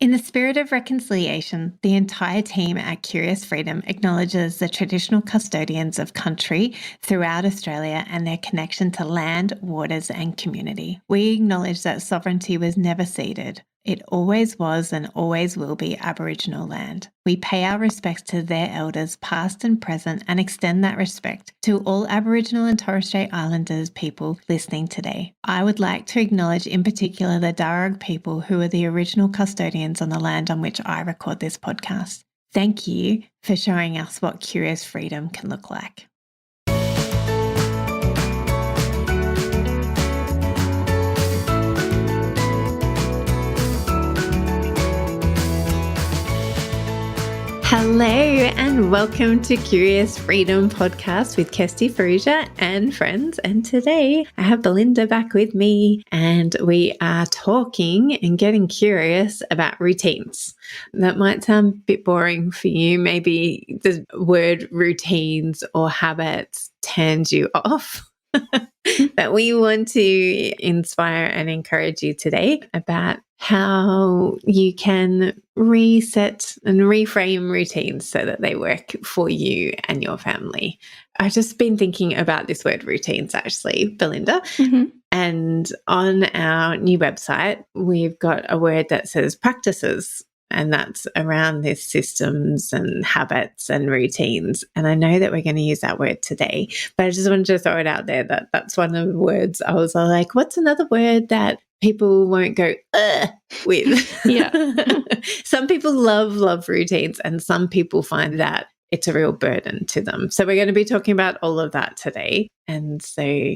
In the spirit of reconciliation, the entire team at Curious Freedom acknowledges the traditional custodians of country throughout Australia and their connection to land, waters, and community. We acknowledge that sovereignty was never ceded. It always was and always will be Aboriginal land. We pay our respects to their elders, past and present, and extend that respect to all Aboriginal and Torres Strait Islanders people listening today. I would like to acknowledge in particular the Darug people who are the original custodians on the land on which I record this podcast. Thank you for showing us what Curious Freedom can look like. Hello and welcome to Curious Freedom Podcast with Kirsty and friends. And today I have Belinda back with me and we are talking and getting curious about routines. That might sound a bit boring for you. Maybe the word routines or habits turns you off. But we want to inspire and encourage you today about how you can reset and reframe routines so that they work for you and your family. I've just been thinking about this word routines actually, Belinda. Mm-hmm. And on our new website, we've got a word that says practices. And that's around this systems and habits and routines. And I know that we're going to use that word today, but I just wanted to throw it out there that that's one of the words I was like, what's another word that people won't go with? Yeah. Some people love routines and some people find that it's a real burden to them. So we're going to be talking about all of that today. And so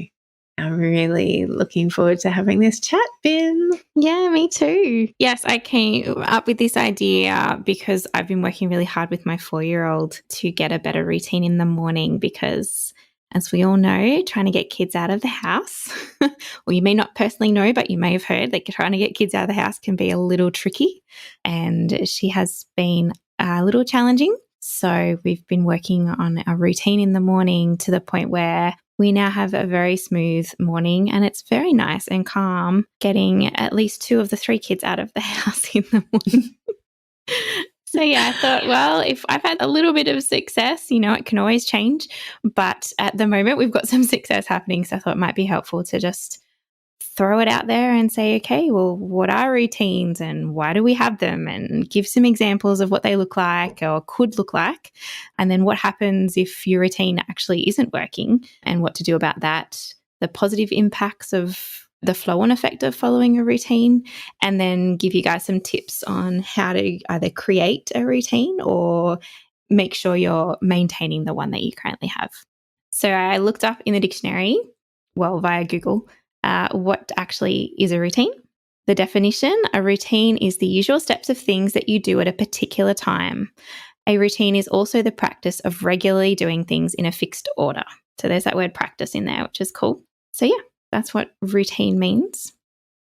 I'm really looking forward to having this chat, Bin. Yeah, me too. Yes, I came up with this idea because I've been working really hard with my 4-year-old to get a better routine in the morning because, as we all know, trying to get kids out of the house, or you may not personally know, but you may have heard that trying to get kids out of the house can be a little tricky. And she has been a little challenging. So we've been working on a routine in the morning to the point where we now have a very smooth morning and it's very nice and calm getting at least 2 of the 3 kids out of the house in the morning. So yeah, I thought, well, if I've had a little bit of success, it can always change. But at the moment, we've got some success happening. So I thought it might be helpful to just throw it out there and say, okay, well, what are routines and why do we have them? And give some examples of what they look like or could look like. And then what happens if your routine actually isn't working and what to do about that, the positive impacts of the flow-on effect of following a routine, and then give you guys some tips on how to either create a routine or make sure you're maintaining the one that you currently have. So I looked up in the dictionary, via Google, what actually is a routine. The definition, a routine is the usual steps of things that you do at a particular time. A routine is also the practice of regularly doing things in a fixed order. So there's that word practice in there, which is cool. So yeah, that's what routine means.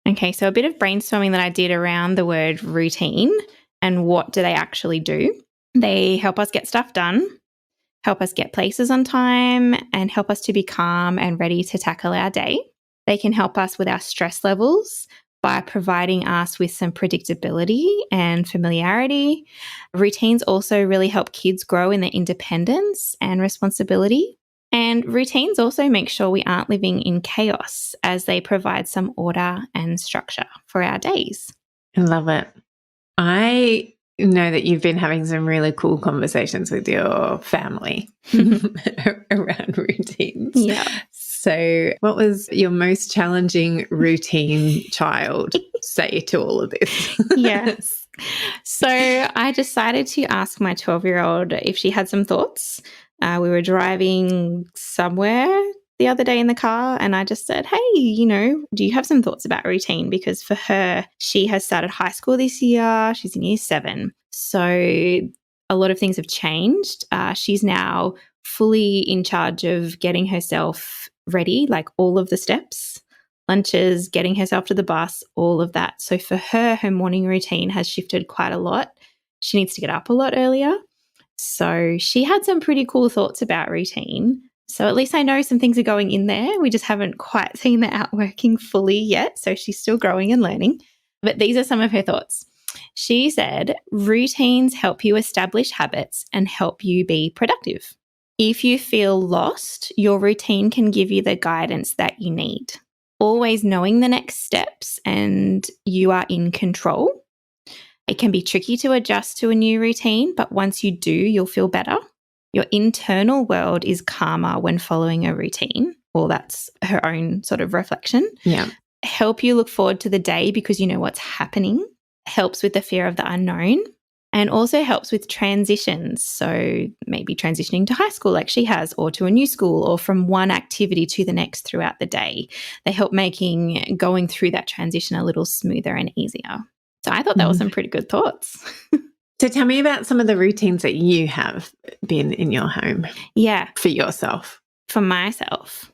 Okay, so a bit of brainstorming that I did around the word routine and what do they actually do. They help us get stuff done, help us get places on time, and help us to be calm and ready to tackle our day. They can help us with our stress levels by providing us with some predictability and familiarity. Routines also really help kids grow in their independence and responsibility. And routines also make sure we aren't living in chaos as they provide some order and structure for our days. I love it. I know that you've been having some really cool conversations with your family around routines. Yeah. So what was your most challenging routine child say to all of this? Yes. So I decided to ask my 12-year-old if she had some thoughts. We were driving somewhere the other day in the car and I just said, hey, do you have some thoughts about routine? Because for her, she has started high school this year. She's in year 7. So a lot of things have changed. She's now fully in charge of getting herself ready, like all of the steps, lunches, getting herself to the bus, all of that. So for her, her morning routine has shifted quite a lot. She needs to get up a lot earlier. So she had some pretty cool thoughts about routine. So at least I know some things are going in there. We just haven't quite seen that out working fully yet. So she's still growing and learning. But these are some of her thoughts. She said, routines help you establish habits and help you be productive. If you feel lost, your routine can give you the guidance that you need. Always knowing the next steps and you are in control. It can be tricky to adjust to a new routine, but once you do, you'll feel better. Your internal world is calmer when following a routine. Well, that's her own sort of reflection. Yeah. Help you look forward to the day because you know what's happening. Helps with the fear of the unknown. And also helps with transitions. So maybe transitioning to high school like she has, or to a new school, or from one activity to the next throughout the day. They help making going through that transition a little smoother and easier. So I thought that was some pretty good thoughts. So tell me about some of the routines that you have been in your home. Yeah. For yourself. For myself.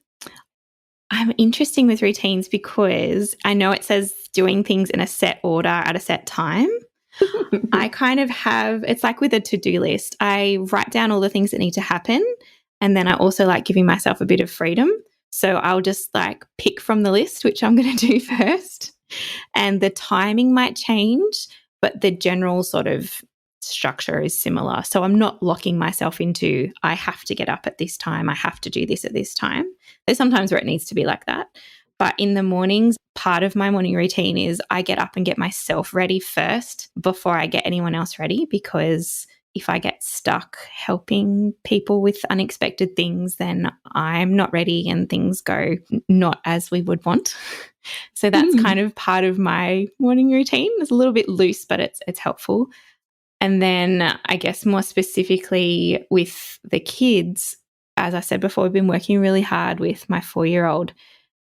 I'm interesting with routines because I know it says doing things in a set order at a set time. I kind of have, it's like with a to-do list. I write down all the things that need to happen, and then I also like giving myself a bit of freedom. So I'll just like pick from the list, which I'm going to do first. And the timing might change, but the general sort of structure is similar. So I'm not locking myself into, I have to get up at this time, I have to do this at this time. There's sometimes where it needs to be like that. But in the mornings, part of my morning routine is I get up and get myself ready first before I get anyone else ready, because if I get stuck helping people with unexpected things, then I'm not ready and things go not as we would want. So that's kind of part of my morning routine. It's a little bit loose, but it's helpful. And then I guess more specifically with the kids, as I said before, we've been working really hard with my 4-year-old.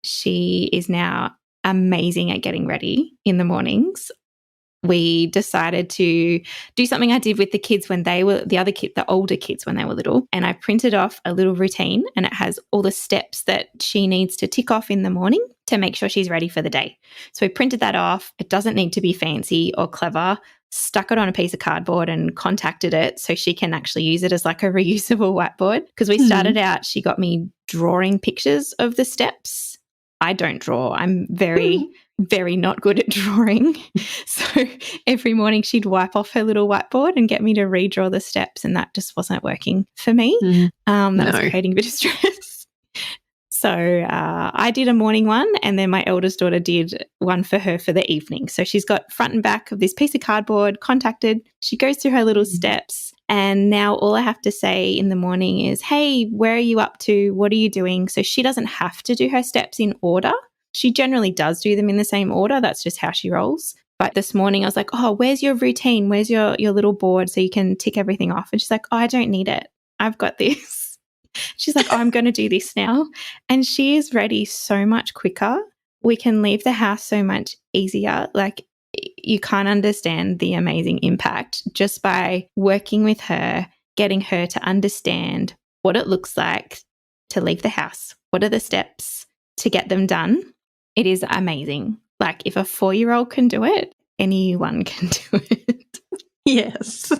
She is now amazing at getting ready in the mornings. We decided to do something I did with the kids when they were, the older kids when they were little. And I printed off a little routine, and it has all the steps that she needs to tick off in the morning to make sure she's ready for the day. So we printed that off. It doesn't need to be fancy or clever. Stuck it on a piece of cardboard and contacted it so she can actually use it as like a reusable whiteboard. Because we started out, she got me drawing pictures of the steps. I don't draw. I'm very, very not good at drawing. So every morning she'd wipe off her little whiteboard and get me to redraw the steps, and that just wasn't working for me. That was creating a bit of stress. So I did a morning one, and then my eldest daughter did one for her for the evening. So she's got front and back of this piece of cardboard, contacted. She goes through her little steps, and now all I have to say in the morning is, hey, where are you up to? What are you doing? So she doesn't have to do her steps in order. She generally does do them in the same order. That's just how she rolls. But this morning I was like, oh, where's your routine? Where's your little board so you can tick everything off? And she's like, oh, I don't need it. I've got this. She's like, oh, I'm going to do this now. And she is ready so much quicker. We can leave the house so much easier. Like, you can't understand the amazing impact just by working with her, getting her to understand what it looks like to leave the house. What are the steps to get them done? It is amazing. Like, if a 4-year-old can do it, anyone can do it. Yes.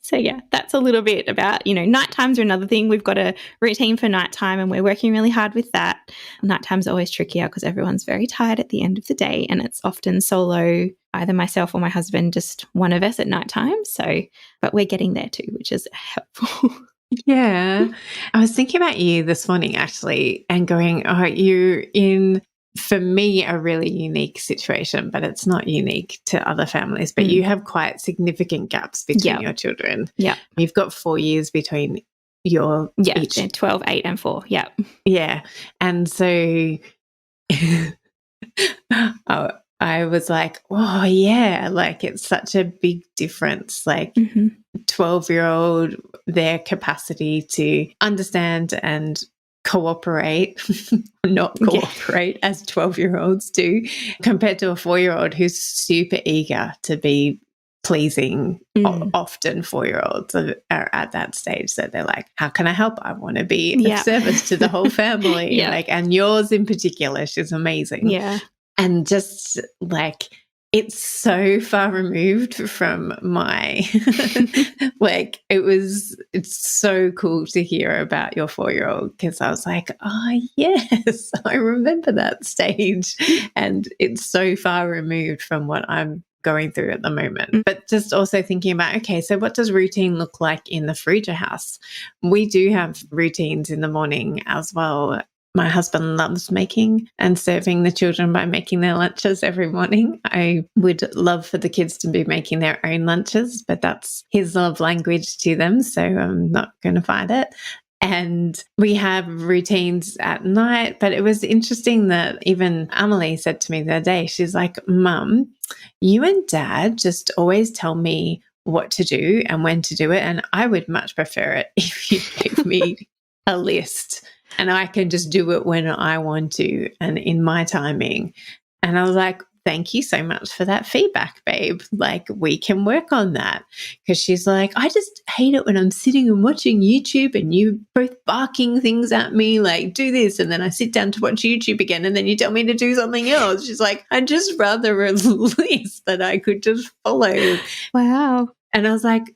So, yeah, that's a little bit about, night times are another thing. We've got a routine for nighttime, and we're working really hard with that. Night time's always trickier because everyone's very tired at the end of the day, and it's often solo, either myself or my husband, just one of us at nighttime. So, but we're getting there too, which is helpful. Yeah. I was thinking about you this morning actually, and going, oh, you're in, for me, a really unique situation, but it's not unique to other families. But you have quite significant gaps between your children. Yeah. You've got 4 years between your each. 12, 8 and 4. Yeah. Yeah. And so I was like, oh, yeah, like it's such a big difference. Like 12-year-old, their capacity to understand and cooperate, not cooperate as 12-year-olds do, compared to a 4-year-old who's super eager to be pleasing. Often 4-year-olds are at that stage. So they're like, how can I help? I want to be of service to the whole family. Like, and yours in particular, she's amazing. Yeah. And just like, it's so far removed from my, like, it's so cool to hear about your 4-year-old, because I was like, oh, yes, I remember that stage. And it's so far removed from what I'm going through at the moment. But just also thinking about, okay, so what does routine look like in the Frida house? We do have routines in the morning as well. My husband loves making and serving the children by making their lunches every morning. I would love for the kids to be making their own lunches, but that's his love language to them, so I'm not going to fight it. And we have routines at night, but it was interesting that even Amelie said to me the other day, she's like, Mum, you and Dad just always tell me what to do and when to do it, and I would much prefer it if you gave me a list and I can just do it when I want to and in my timing. And I was like, thank you so much for that feedback, babe. Like, we can work on that. Because she's like, I just hate it when I'm sitting and watching YouTube and you both barking things at me, like, do this. And then I sit down to watch YouTube again and then you tell me to do something else. She's like, I'd just rather a list that I could just follow. Wow. And I was like,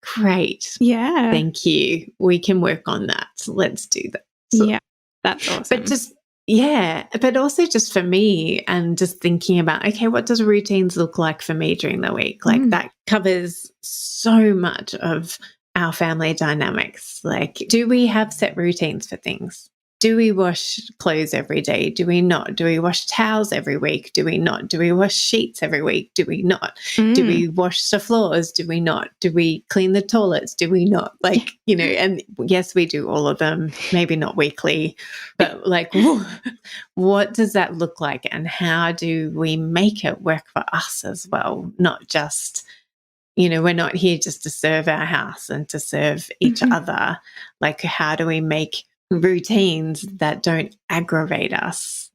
great. Yeah. Thank you. We can work on that. Let's do that. So, yeah. That's awesome. But also just for me and just thinking about, okay, what does routines look like for me during the week? Like that covers so much of our family dynamics. Like, do we have set routines for things? Do we wash clothes every day? Do we not? Do we wash towels every week? Do we not? Do we wash sheets every week? Do we not? Do we wash the floors? Do we not? Do we clean the toilets? Do we not? Like, you know, and yes, we do all of them, maybe not weekly, but like, what does that look like? And how do we make it work for us as well? Not just, you know, we're not here just to serve our house and to serve each other. Like, how do we make routines that don't aggravate us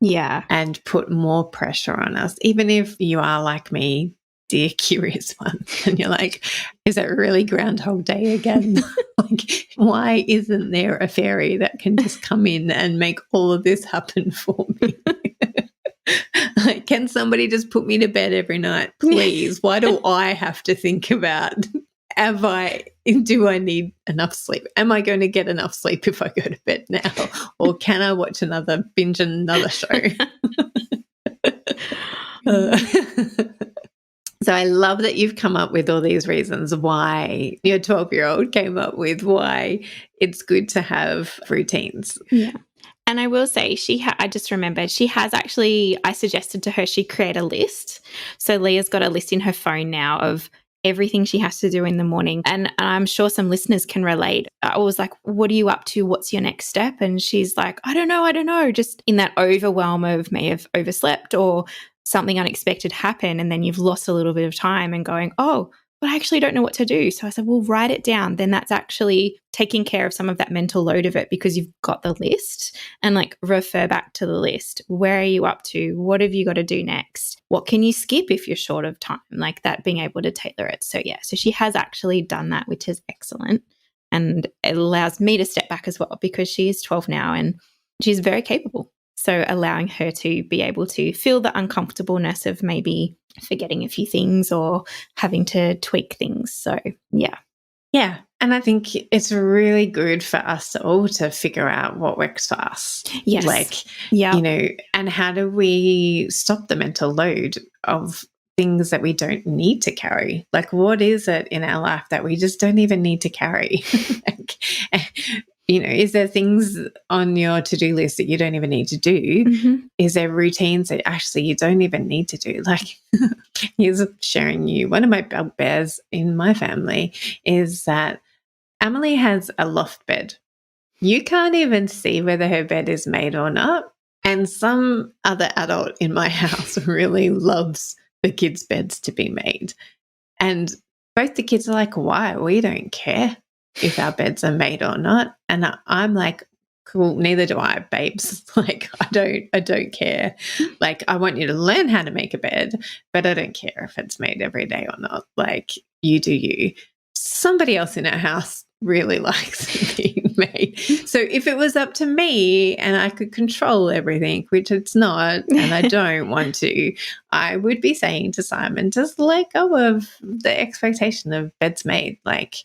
and put more pressure on us? Even if you are like me, dear curious one, and you're like, is it really Groundhog Day again? Like, why isn't there a fairy that can just come in and make all of this happen for me? Like, can somebody just put me to bed every night, please? Why do I have to think about, do I need enough sleep? Am I going to get enough sleep if I go to bed now? Or can I binge another show? So I love that you've come up with all these reasons why your 12-year-old came up with why it's good to have routines. Yeah. And I will say I just remembered she has actually, I suggested to her she create a list. So Leah's got a list in her phone now of everything she has to do in the morning. And I'm sure some listeners can relate. I was like, what are you up to? What's your next step? And she's like, I don't know. Just in that overwhelm of may have overslept or something unexpected happen. And then you've lost a little bit of time and going, oh, but I actually don't know what to do. So I said, well, write it down. Then that's actually taking care of some of that mental load of it because you've got the list, and like refer back to the list. Where are you up to? What have you got to do next? What can you skip if you're short of time? Like that, being able to tailor it. So yeah, so she has actually done that, which is excellent. And it allows me to step back as well because she is 12 now and she's very capable. So allowing her to be able to feel the uncomfortableness of maybe forgetting a few things or having to tweak things. So, yeah. Yeah. And I think it's really good for us all to figure out what works for us. Yes. Like, you know, and how do we stop the mental load of things that we don't need to carry? Like, what is it in our life that we just don't even need to carry? Like, you know, is there things on your to-do list that you don't even need to do? Is there routines that actually you don't even need to do? Like, here's sharing you. One of my bugbears in my family is that Emily has a loft bed. You can't even see whether her bed is made or not. And some other adult in my house really loves the kids' beds to be made. And both the kids are like, why? We don't care if our beds are made or not. And I'm like, cool, neither do I, babes. Like, I don't care. Like, I want you to learn how to make a bed, but I don't care if it's made every day or not. Like, you do you. Somebody else in our house really likes it being made. So if it was up to me and I could control everything, which it's not, and I don't want to, I would be saying to Simon, just let go of the expectation of beds made. Like,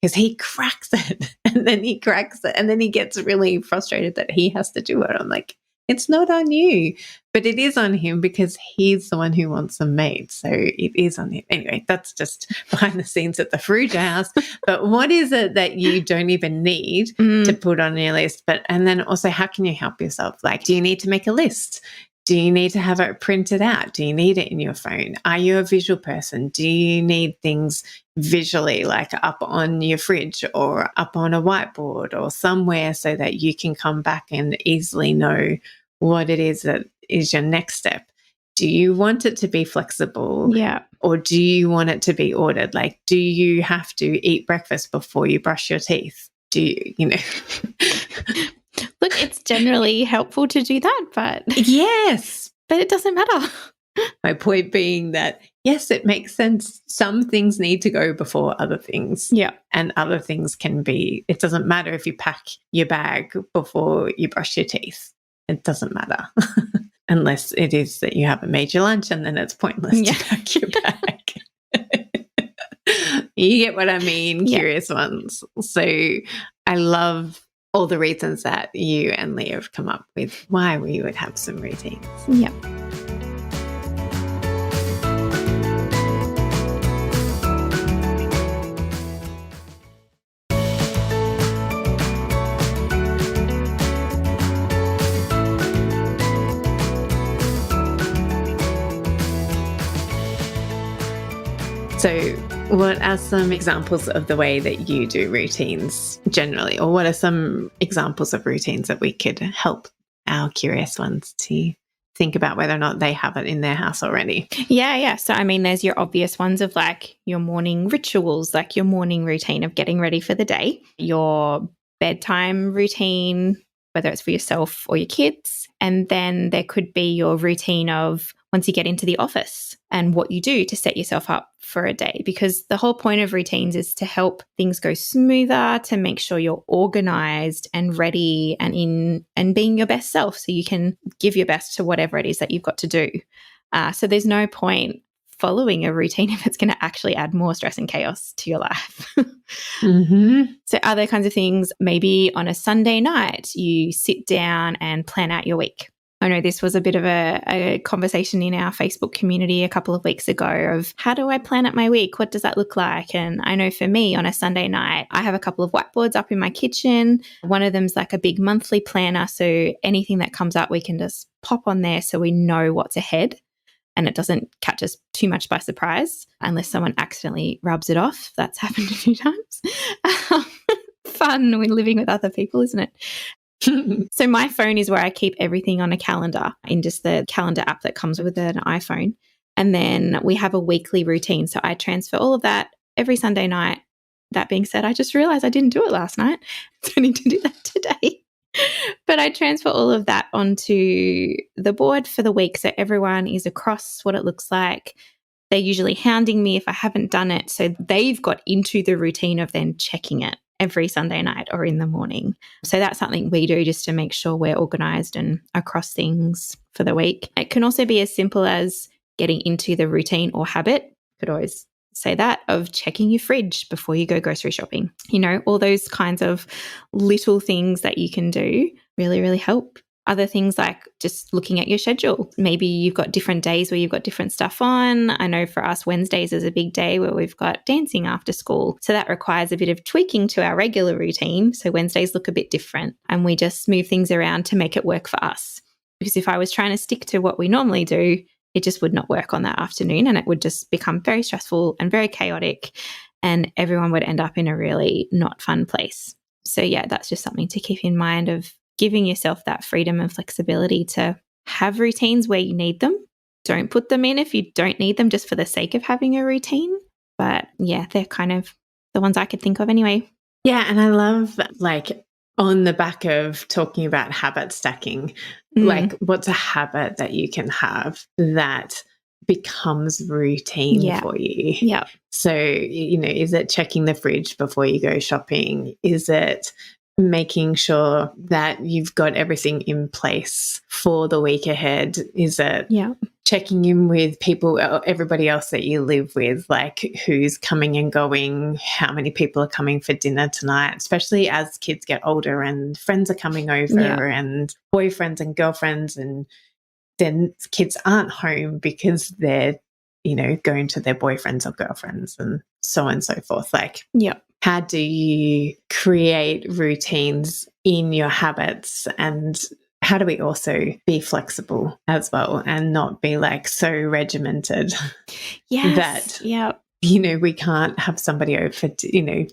because he cracks it and then he cracks it and then he gets really frustrated that he has to do it. I'm like, It's not on you, but it is on him because he's the one who wants them made. So it is on him. Anyway, that's just behind the scenes at the Ferrugia house. But what is it that you don't even need to put on your list? And then also, how can you help yourself? Like, do you need to make a list? Do you need to have it printed out? Do you need it in your phone? Are you a visual person? Do you need things visually, like up on your fridge or up on a whiteboard or somewhere so that you can come back and easily know what it is that is your next step? Do you want it to be flexible? Yeah. Or do you want it to be ordered? Like, do you have to eat breakfast before you brush your teeth? Do you know? Look, it's generally helpful to do that, but yes, but it doesn't matter. My point being that, yes, it makes sense. Some things need to go before other things. Yeah. And other things can be, it doesn't matter if you pack your bag before you brush your teeth. It doesn't matter. Unless it is that you haven't made your lunch and then it's pointless to pack your bag. You get what I mean, curious ones. So I love all the reasons that you and Leah have come up with why we would have some routines. Yeah. So what are some examples of the way that you do routines generally? Or what are some examples of routines that we could help our curious ones to think about whether or not they have it in their house already? Yeah. So, I mean, there's your obvious ones of like your morning rituals, like your morning routine of getting ready for the day, your bedtime routine, whether it's for yourself or your kids. And then there could be your routine of once you get into the office and what you do to set yourself up for a day. Because the whole point of routines is to help things go smoother, to make sure you're organized and ready and in and being your best self so you can give your best to whatever it is that you've got to do. So there's no point following a routine if it's going to actually add more stress and chaos to your life. So other kinds of things, maybe on a Sunday night, you sit down and plan out your week. I know this was a bit of a conversation in our Facebook community a couple of weeks ago of how do I plan out my week? What does that look like? And I know for me on a Sunday night, I have a couple of whiteboards up in my kitchen. One of them's like a big monthly planner. So anything that comes up, we can just pop on there so we know what's ahead and it doesn't catch us too much by surprise unless someone accidentally rubs it off. That's happened a few times. Fun when living with other people, isn't it? So my phone is where I keep everything on a calendar in just the calendar app that comes with an iPhone. And then we have a weekly routine. So I transfer all of that every Sunday night. That being said, I just realized I didn't do it last night. So I need to do that today. But I transfer all of that onto the board for the week. So everyone is across what it looks like. They're usually hounding me if I haven't done it. So they've got into the routine of then checking it every Sunday night or in the morning. So that's something we do just to make sure we're organised and across things for the week. It can also be as simple as getting into the routine or habit, could always say that, of checking your fridge before you go grocery shopping. You know, all those kinds of little things that you can do really, really help. Other things like just looking at your schedule. Maybe you've got different days where you've got different stuff on. I know for us, Wednesdays is a big day where we've got dancing after school. So that requires a bit of tweaking to our regular routine. So Wednesdays look a bit different and we just move things around to make it work for us. Because if I was trying to stick to what we normally do, it just would not work on that afternoon and it would just become very stressful and very chaotic and everyone would end up in a really not fun place. So yeah, that's just something to keep in mind of giving yourself that freedom and flexibility to have routines where you need them. Don't put them in if you don't need them just for the sake of having a routine. But yeah, they're kind of the ones I could think of anyway. Yeah, and I love like on the back of talking about habit stacking, like what's a habit that you can have that becomes routine for you? Yeah. So, you know, is it checking the fridge before you go shopping? Is it making sure that you've got everything in place for the week ahead? Is it checking in with people, everybody else that you live with, like who's coming and going, how many people are coming for dinner tonight, especially as kids get older and friends are coming over and boyfriends and girlfriends, and then kids aren't home because they're, you know, going to their boyfriends or girlfriends and so on and so forth. Like, how do you create routines in your habits, and how do we also be flexible as well and not be like so regimented that, you know, we can't have somebody over, you know,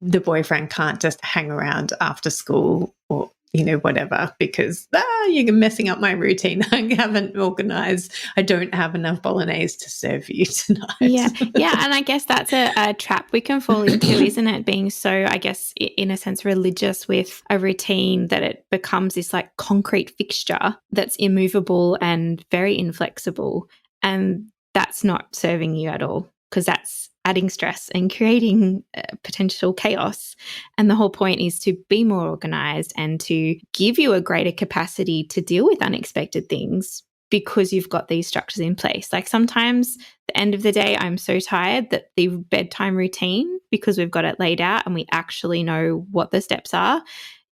the boyfriend can't just hang around after school or, you know, whatever, because you're messing up my routine. I haven't organized. I don't have enough bolognese to serve you tonight. Yeah. And I guess that's a trap we can fall into, isn't it? Being so, I guess, in a sense, religious with a routine, that it becomes this like concrete fixture that's immovable and very inflexible. And that's not serving you at all, because that's adding stress and creating potential chaos. And the whole point is to be more organized and to give you a greater capacity to deal with unexpected things, because you've got these structures in place. Like sometimes at the end of the day, I'm so tired that the bedtime routine, because we've got it laid out and we actually know what the steps are,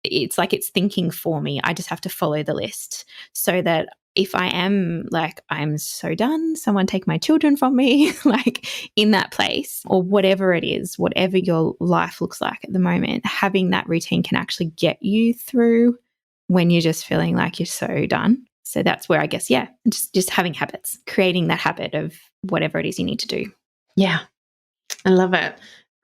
it's like it's thinking for me. I just have to follow the list, so that if I am like, I'm so done, someone take my children from me, like in that place, or whatever it is, whatever your life looks like at the moment, having that routine can actually get you through when you're just feeling like you're so done. So that's where I guess, just having habits, creating that habit of whatever it is you need to do. Yeah, I love it.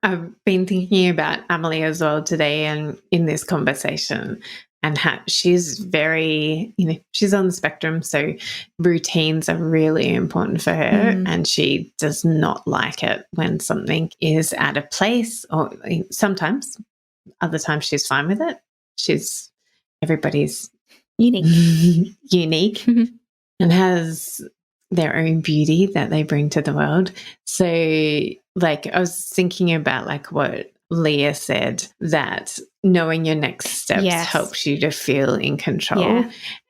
I've been thinking about Emily as well today and in this conversation, and how she's very, you know, she's on the spectrum. So routines are really important for her, and she does not like it when something is out of place, or sometimes, other times she's fine with it. Everybody's unique and has their own beauty that they bring to the world. So like I was thinking about like what Leah said, that knowing your next steps helps you to feel in control.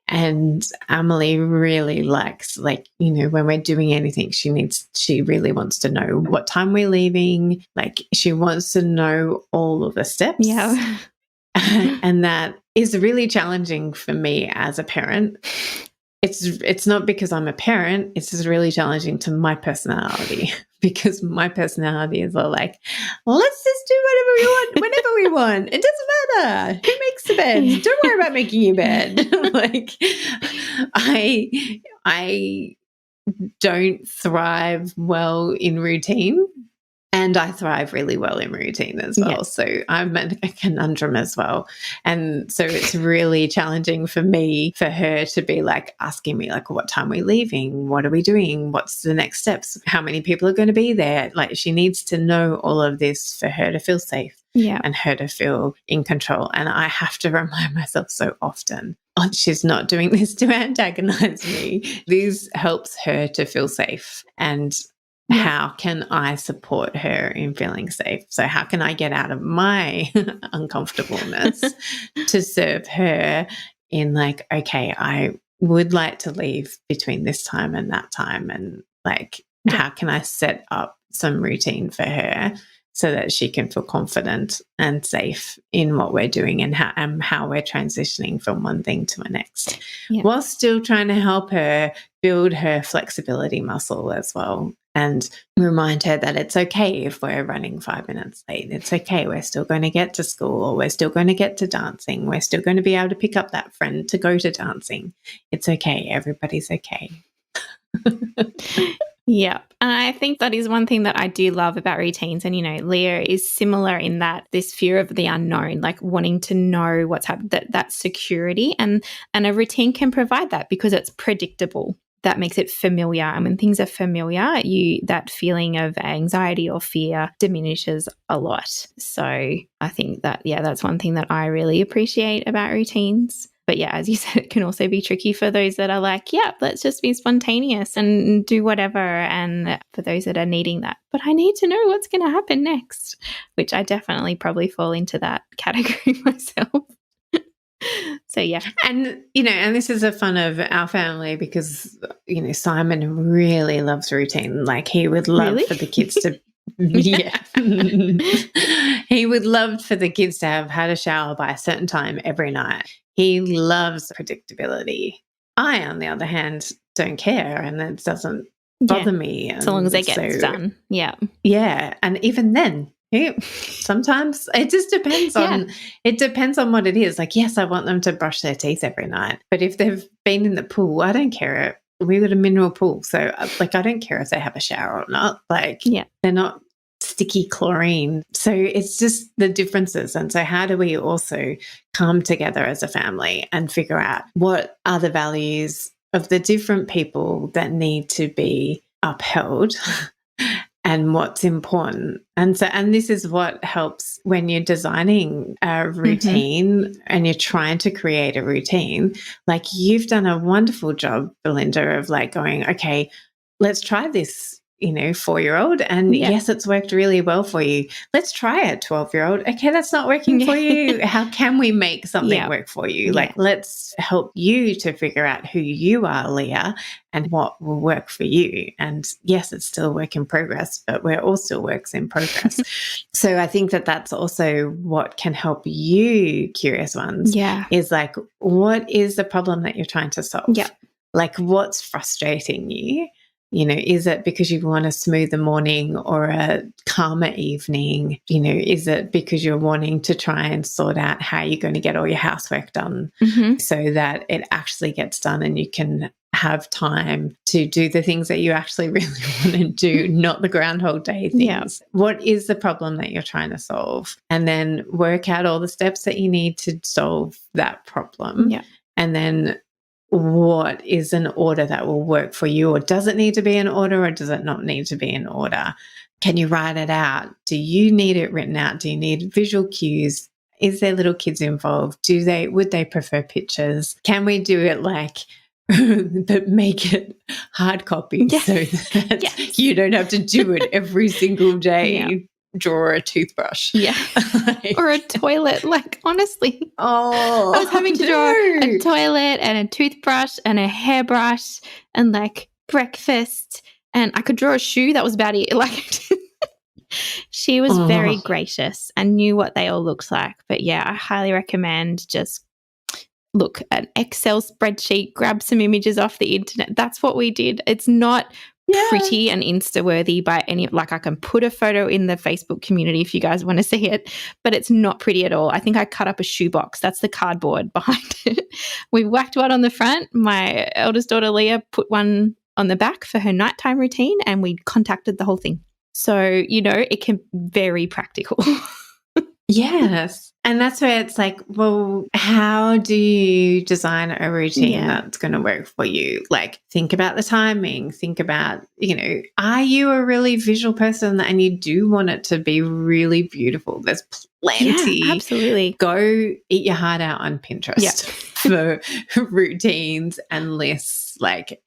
And Emily really likes, like, you know, when we're doing anything, she really wants to know what time we're leaving. Like she wants to know all of the steps. And that is really challenging for me as a parent. It's not because I'm a parent, it's just really challenging to my personality, because my personality is all like, let's just do whatever we want, whenever we want. It doesn't matter. Who makes the bed? Don't worry about making your bed. Like I don't thrive well in routine. And I thrive really well in routine as well. So I'm a conundrum as well. And so it's really challenging for me, for her to be like asking me like, what time are we leaving? What are we doing? What's the next steps? How many people are going to be there? Like she needs to know all of this for her to feel safe and her to feel in control. And I have to remind myself so often, she's not doing this to antagonize me. This helps her to feel safe. And how can I support her in feeling safe? So how can I get out of my uncomfortableness to serve her in like, okay, I would like to leave between this time and that time. And like, how can I set up some routine for her so that she can feel confident and safe in what we're doing, and how we're transitioning from one thing to the next, while still trying to help her build her flexibility muscle as well. And remind her that it's okay if we're running 5 minutes late. It's okay. We're still going to get to school, or we're still going to get to dancing. We're still going to be able to pick up that friend to go to dancing. It's okay. Everybody's okay. And I think that is one thing that I do love about routines. And, you know, Leah is similar in that this fear of the unknown, like wanting to know what's happening, that security. And a routine can provide that because it's predictable. That makes it familiar. And when things are familiar, that feeling of anxiety or fear diminishes a lot. So I think that, that's one thing that I really appreciate about routines. But yeah, as you said, it can also be tricky for those that are like, yeah, let's just be spontaneous and do whatever. And for those that are needing that, but I need to know what's going to happen next, which I definitely probably fall into that category myself. So yeah. And, and this is a fun of our family because, Simon really loves routine. Like he would love for the kids to, yeah. He would love for the kids to have had a shower by a certain time every night. He loves predictability. I, on the other hand, don't care and it doesn't bother me. As long as it gets done. Yeah. Yeah. And even then, sometimes it just depends on what it is. Like, yes, I want them to brush their teeth every night. But if they've been in the pool, I don't care. We've got a mineral pool. So I don't care if they have a shower or not. Like, they're not sticky chlorine. So it's just the differences. And so how do we also come together as a family and figure out what are the values of the different people that need to be upheld and what's important. And this is what helps when you're designing a routine and you're trying to create a routine. Like you've done a wonderful job, Belinda, of like going, okay, let's try this, 4-year-old. And yes, it's worked really well for you. Let's try it, 12-year-old. Okay, that's not working for you. How can we make something work for you? Like, let's help you to figure out who you are, Leah, and what will work for you. And yes, it's still a work in progress, but we're all still works in progress. So I think that that's also what can help you, curious ones, is like, what is the problem that you're trying to solve? Like, what's frustrating you? Is it because you want a smoother morning or a calmer evening? Is it because you're wanting to try and sort out how you're going to get all your housework done so that it actually gets done and you can have time to do the things that you actually really want to do, not the Groundhog Day things? What is the problem that you're trying to solve? And then work out all the steps that you need to solve that problem. And then what is an order that will work for you, or does it need to be in order, or does it not need to be in order? Can you write it out? Do you need it written out? Do you need visual cues? Is there little kids involved? Would they prefer pictures? Can we do it like, but make it hard copy so that you don't have to do it every single day? Draw a toothbrush. Or a toilet. Like, honestly. I was having to draw a toilet and a toothbrush and a hairbrush and like breakfast, and I could draw a shoe. That was about it. Like, she was very gracious and knew what they all looked like. But yeah, I highly recommend just look at an Excel spreadsheet, grab some images off the internet. That's what we did. It's not pretty and Insta-worthy by any, like I can put a photo in the Facebook community if you guys want to see it, but it's not pretty at all. I think I cut up a shoebox. That's the cardboard behind it. We whacked one on the front. My eldest daughter, Leah, put one on the back for her nighttime routine, and we contacted the whole thing. So, it can be very practical. Yes. And that's where it's like, well, how do you design a routine that's going to work for you? Like, think about the timing. Think about, are you a really visual person and you do want it to be really beautiful? There's plenty. Yeah, absolutely. Go eat your heart out on Pinterest for routines and lists. Like,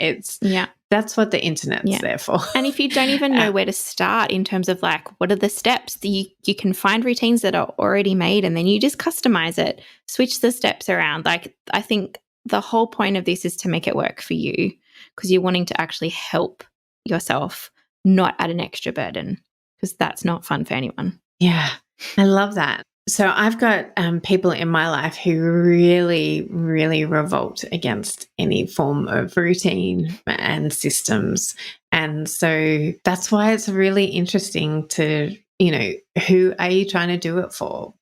that's what the internet's there for. And if you don't even know where to start in terms of like, what are the steps, you can find routines that are already made, and then you just customize it, switch the steps around. Like, I think the whole point of this is to make it work for you, because you're wanting to actually help yourself, not add an extra burden, because that's not fun for anyone. Yeah, I love that. So I've got people in my life who really, really revolt against any form of routine and systems. And so that's why it's really interesting to, who are you trying to do it for?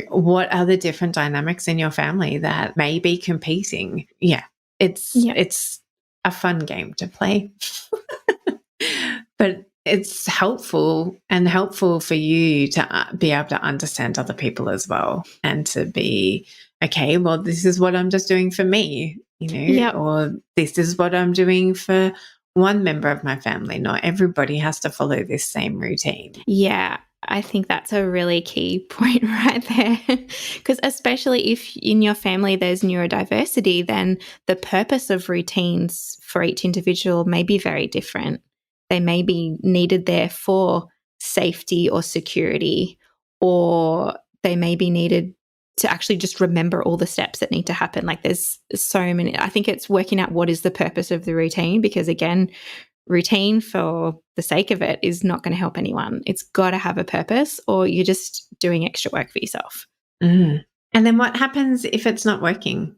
What are the different dynamics in your family that may be competing? Yeah, it's a fun game to play. But it's helpful for you to be able to understand other people as well, and to be, okay, well, this is what I'm just doing for me, or this is what I'm doing for one member of my family. Not everybody has to follow this same routine. Yeah. I think that's a really key point right there. Because especially if in your family there's neurodiversity, then the purpose of routines for each individual may be very different. They may be needed there for safety or security, or they may be needed to actually just remember all the steps that need to happen. Like there's so many. I think it's working out what is the purpose of the routine, because again, routine for the sake of it is not going to help anyone. It's got to have a purpose, or you're just doing extra work for yourself. And then what happens if it's not working?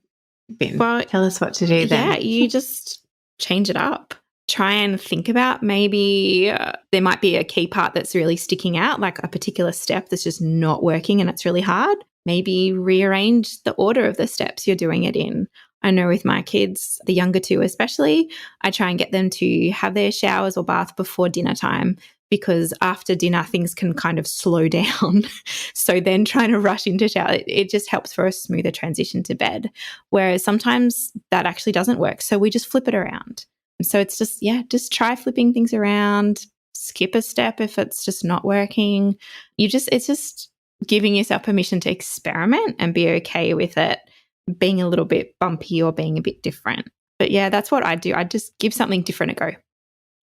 Ben, Well, tell us what to do then. Yeah, you just change it up. Try and think about maybe there might be a key part that's really sticking out, like a particular step that's just not working and it's really hard. Maybe rearrange the order of the steps you're doing it in. I know with my kids, the younger two especially, I try and get them to have their showers or bath before dinner time, because after dinner things can kind of slow down. So then trying to rush into shower, it just helps for a smoother transition to bed. Whereas sometimes that actually doesn't work. So we just flip it around. So it's just, just try flipping things around, skip a step if it's just not working. It's just giving yourself permission to experiment and be okay with it being a little bit bumpy or being a bit different. But yeah, that's what I do. I just give something different a go.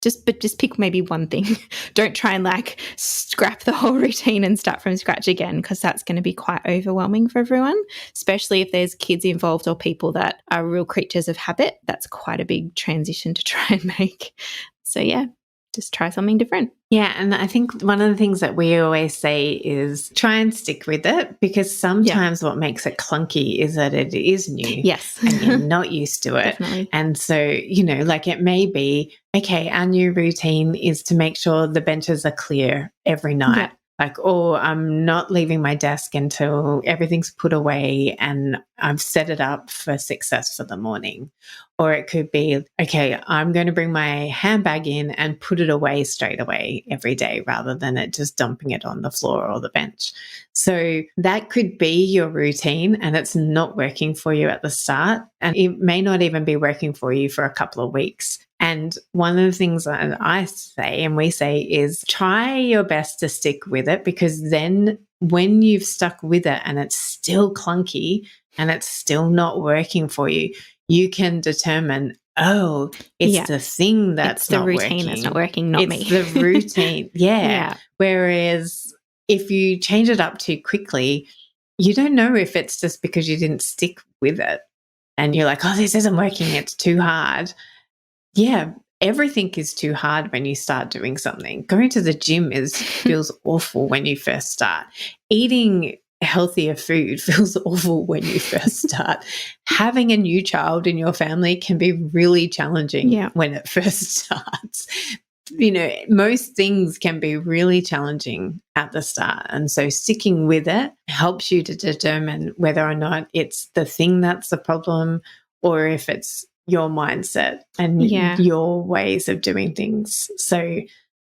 Just pick maybe one thing. Don't try and like scrap the whole routine and start from scratch again, because that's going to be quite overwhelming for everyone, especially if there's kids involved or people that are real creatures of habit. That's quite a big transition to try and make. So yeah, just try something different. Yeah, and I think one of the things that we always say is try and stick with it, because sometimes what makes it clunky is that it is new. Yes. And you're not used to it. Definitely. And so, like it may be, okay, our new routine is to make sure the benches are clear every night. Yeah. Like, oh, I'm not leaving my desk until everything's put away and I've set it up for success for the morning. Or it could be, okay, I'm going to bring my handbag in and put it away straight away every day, rather than it just dumping it on the floor or the bench. So that could be your routine, and it's not working for you at the start. And it may not even be working for you for a couple of weeks. And one of the things that I say and we say is try your best to stick with it, because then when you've stuck with it and it's still clunky and it's still not working for you, you can determine, oh, it's the thing that's not working. It's the routine that's not working, not me. It's the routine. Yeah. Whereas if you change it up too quickly, you don't know if it's just because you didn't stick with it and you're like, oh, this isn't working, it's too hard. Yeah, everything is too hard when you start doing something. Going to the gym feels awful when you first start. Eating healthier food feels awful when you first start. Having a new child in your family can be really challenging when it first starts. Most things can be really challenging at the start. And so sticking with it helps you to determine whether or not it's the thing that's the problem, or if it's your mindset and your ways of doing things. So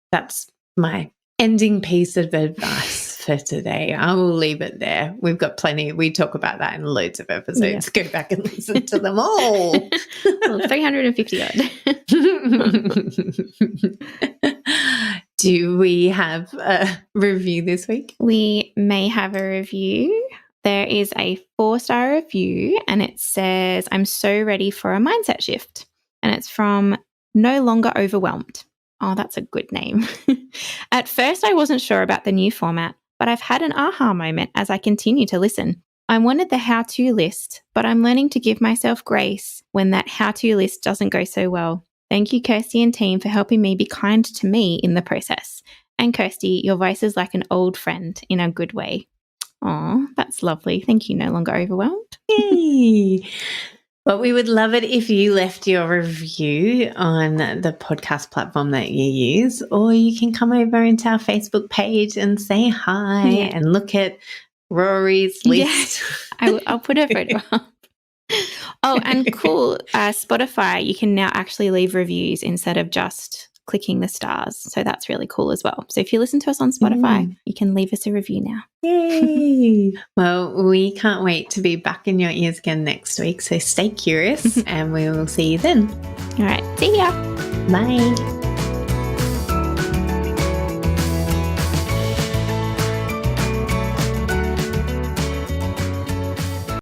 that's my ending piece of advice for today. I will leave it there. We've got plenty. We talk about that in loads of episodes. Go back and listen to them all. Well, 350 odd. Do we have a review this week? We may have a review. There is a 4-star review and it says, I'm so ready for a mindset shift. And it's from No Longer Overwhelmed. Oh, that's a good name. At first, I wasn't sure about the new format, but I've had an aha moment as I continue to listen. I wanted the how-to list, but I'm learning to give myself grace when that how-to list doesn't go so well. Thank you, Kirsty and team, for helping me be kind to me in the process. And Kirsty, your voice is like an old friend in a good way. Oh, that's lovely. Thank you, No Longer Overwhelmed. Hey. Well, we would love it if you left your review on the podcast platform that you use, or you can come over into our Facebook page and say hi and look at Rory's list. I'll put a photo up. Oh, and cool. Spotify, you can now actually leave reviews instead of just clicking the stars. So that's really cool as well. So if you listen to us on Spotify, you can leave us a review now. Yay! Well, we can't wait to be back in your ears again next week. So stay curious and we will see you then. All right. See ya. Bye.